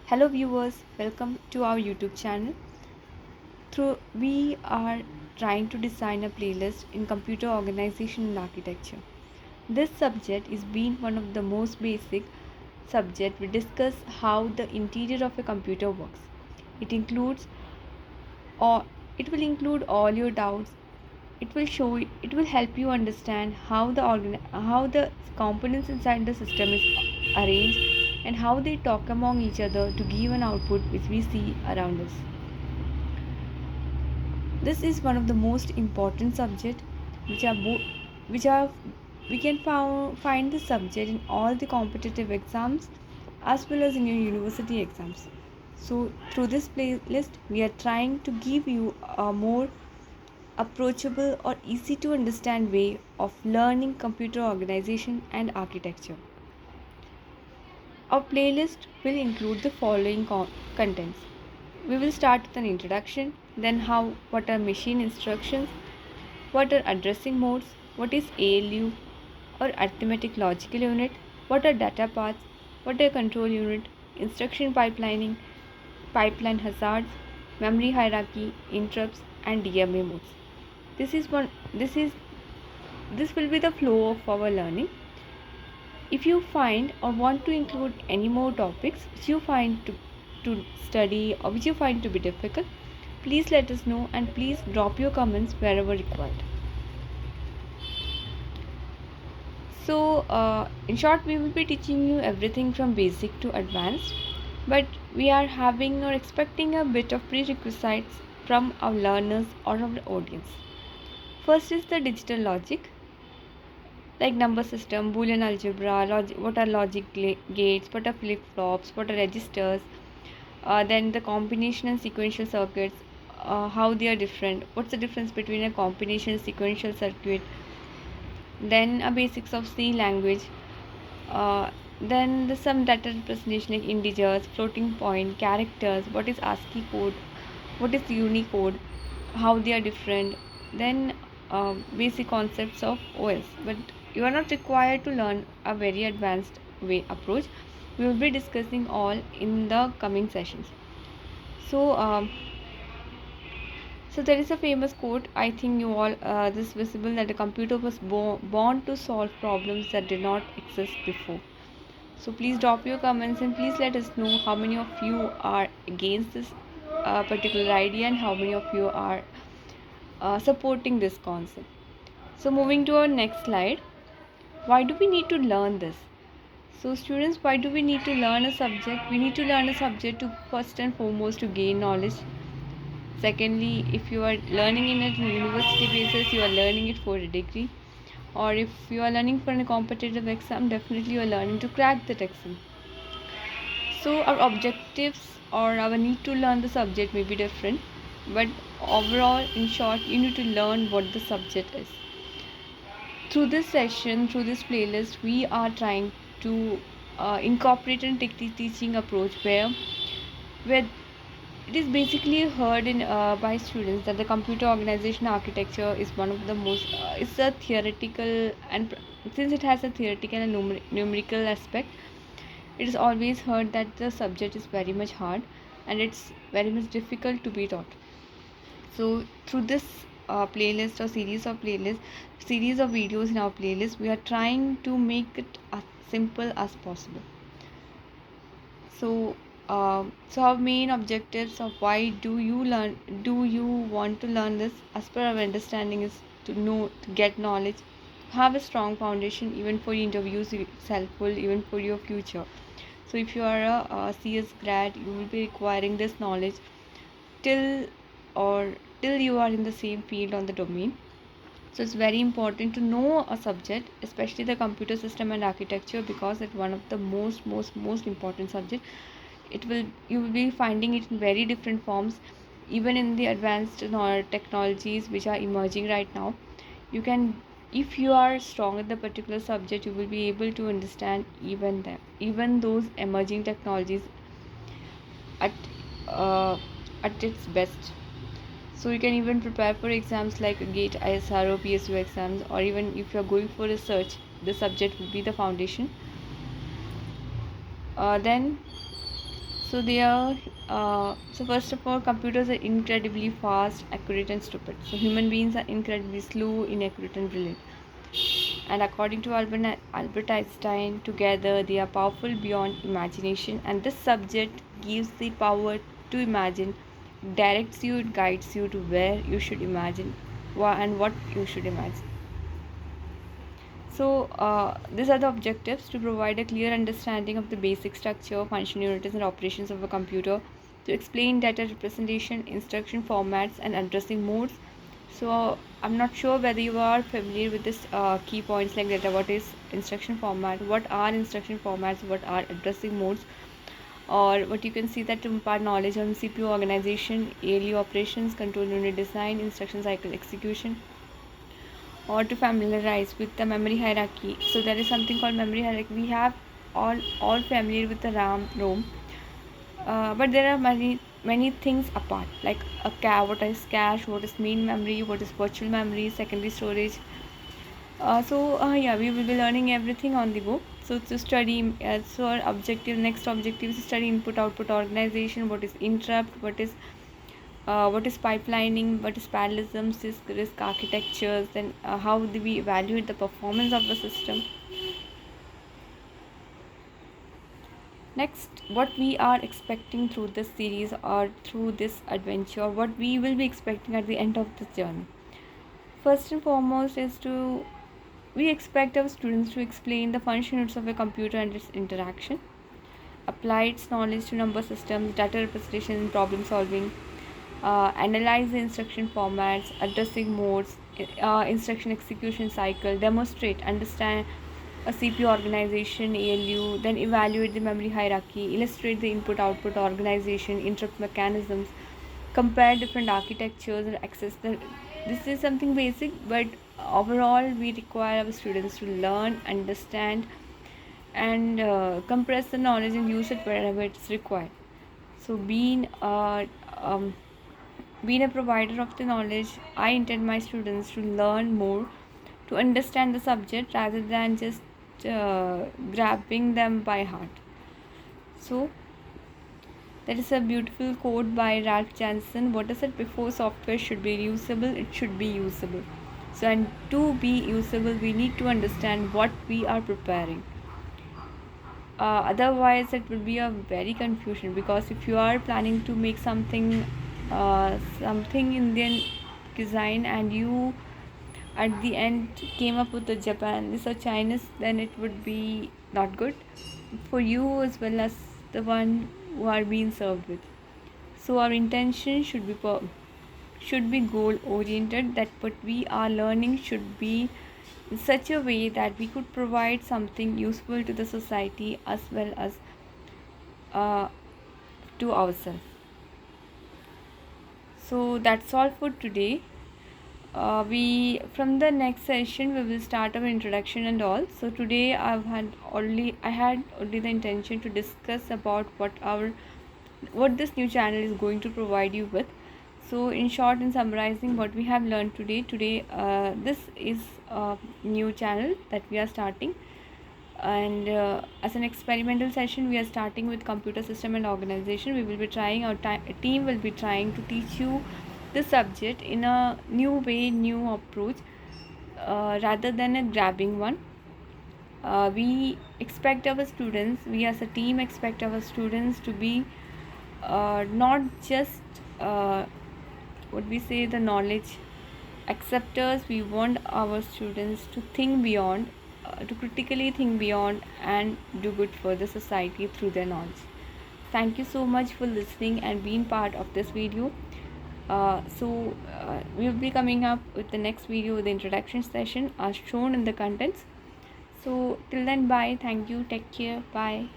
Hello viewers, welcome to our YouTube channel. We are trying to design a playlist in computer organization and architecture. This subject is being one of the most basic subject. We discuss how the interior of a computer works. It includes or it will include all your doubts. It will help you understand how the components inside the system is arranged and how they talk among each other to give an output which we see around us. This is one of the most important subject which are which are we can find this subject in all the competitive exams as well as in your university exams. So through this playlist we are trying to give you a more approachable or easy to understand way of learning computer organization and architecture. Our playlist will include the following contents. We will start with an introduction, then what are machine instructions, what are addressing modes, what is ALU or arithmetic logical unit, what are data paths, what are control unit, instruction pipelining, pipeline hazards, memory hierarchy, interrupts and DMA modes. This is one this will be the flow of our learning. If you find or want to include any more topics which you find to study or which you find to be difficult, please let us know and please drop your comments wherever required. So, in short, we will be teaching you everything from basic to advanced, but we are having or expecting a bit of prerequisites from our learners or our audience. First is the digital logic, like number system, Boolean algebra, what are logic gates, what are flip flops, what are registers, then the combination and sequential circuits, how they are different, what's the difference between a combination and sequential circuit, then a basics of C language, then some data representation like integers, floating point, characters, what is ASCII code, what is Unicode, how they are different, then basic concepts of OS. But you are not required to learn a very advanced way approach. We will be discussing all in the coming sessions. So, there is a famous quote. I think you all this visible that the computer was born to solve problems that did not exist before. So please drop your comments and please let us know how many of you are against this particular idea and how many of you are supporting this concept. So moving to our next slide, why do we need to learn this? So students, why do we need to learn a subject? We need to learn a subject to first and foremost to gain knowledge. Secondly, if you are learning in a university basis, you are learning it for a degree. Or if you are learning for a competitive exam, definitely you are learning to crack that exam. So our objectives or our need to learn the subject may be different, but overall, in short, you need to learn what the subject is. Through this session, through this playlist, we are trying to incorporate a teaching approach where it is basically heard in by students that the computer organization architecture is one of the most it's a theoretical and since it has a theoretical and numerical aspect, it is always heard that the subject is very much hard and it's very much difficult to be taught. So through this playlist or series of videos in our playlist, we are trying to make it as simple as possible. So our main objectives of why do you want to learn this, as per our understanding, is to know, to get knowledge, have a strong foundation even for interviews. It's helpful even for your future. So if you are a CS grad, you will be requiring this knowledge till till you are in the same field on the domain. So it's very important to know a subject, especially the computer system and architecture, because it's one of the most important subject. You will be finding it in very different forms, even in the advanced technologies which are emerging right now. You can, if you are strong at the particular subject, you will be able to understand even those emerging technologies at uh, at its best. So you can even prepare for exams like GATE, ISRO, PSU exams, or even if you are going for research, the subject will be the foundation. Then So they are so first of all, computers are incredibly fast, accurate, and stupid. So human beings are incredibly slow, inaccurate, and brilliant. And according to Albert Einstein, together they are powerful beyond imagination. And this subject gives the power to imagine, directs you, it guides you to where you should imagine and what you should imagine. So these are the objectives: to provide a clear understanding of the basic structure, function, units, and operations of a computer, to explain data representation, instruction formats, and addressing modes. So I'm not sure whether you are familiar with this key points like data. What is instruction format? What are instruction formats? What are addressing modes? Or what you can see that to impart knowledge on CPU organization, ALU operations, control unit design, instruction cycle execution, or to familiarize with the memory hierarchy. So there is something called memory hierarchy. We have all familiar with the RAM, ROM, but there are many things apart, like what is cache, what is main memory, what is virtual memory, secondary storage. Yeah, we will be learning everything on the go. So to study, so our next objective is to study input output organization. What is interrupt? What is pipelining? What is parallelism? Risk architectures? Then how do we evaluate the performance of the system? Next, what we are expecting through this series or through this adventure, what we will be expecting at the end of this journey. First and foremost is we expect our students to explain the functions of a computer and its interaction, apply its knowledge to number systems, data representation, and problem solving, analyze the instruction formats, addressing modes, instruction execution cycle, demonstrate, understand a CPU organization, ALU, then evaluate the memory hierarchy, illustrate the input output organization, interrupt mechanisms, compare different architectures, and access the. This is something basic, but overall, we require our students to learn, understand, and compress the knowledge and use it wherever it's required. So, being a provider of the knowledge, I intend my students to learn more, to understand the subject rather than just grabbing them by heart. So, there is a beautiful quote by Ralph Jansen. What is it? Before software should be reusable, it should be usable. So, and to be usable, we need to understand what we are preparing. Otherwise, it will be a very confusion, because if you are planning to make something Indian design, and you at the end came up with a Japanese or Chinese, then it would be not good for you as well as the one who are being served with. So our intention should be goal oriented, that what we are learning should be in such a way that we could provide something useful to the society as well as to ourselves. So that's all for today. We from the next session we will start our introduction and all. So today I had only the intention to discuss about what this new channel is going to provide you with. So in short, in summarizing what we have learned today, this is a new channel that we are starting, and as an experimental session we are starting with computer system and organization. We will be trying, our team will be trying to teach you the subject in a new way, new approach, rather than a grabbing one. We expect our students, we as a team expect our students to be not just what we say the knowledge acceptors. We want our students to think beyond, to critically think beyond and do good for the society through their knowledge. Thank you so much for listening and being part of this video. We will be coming up with the next video with the introduction session as shown in the contents. So till then, bye, thank you, take care, bye.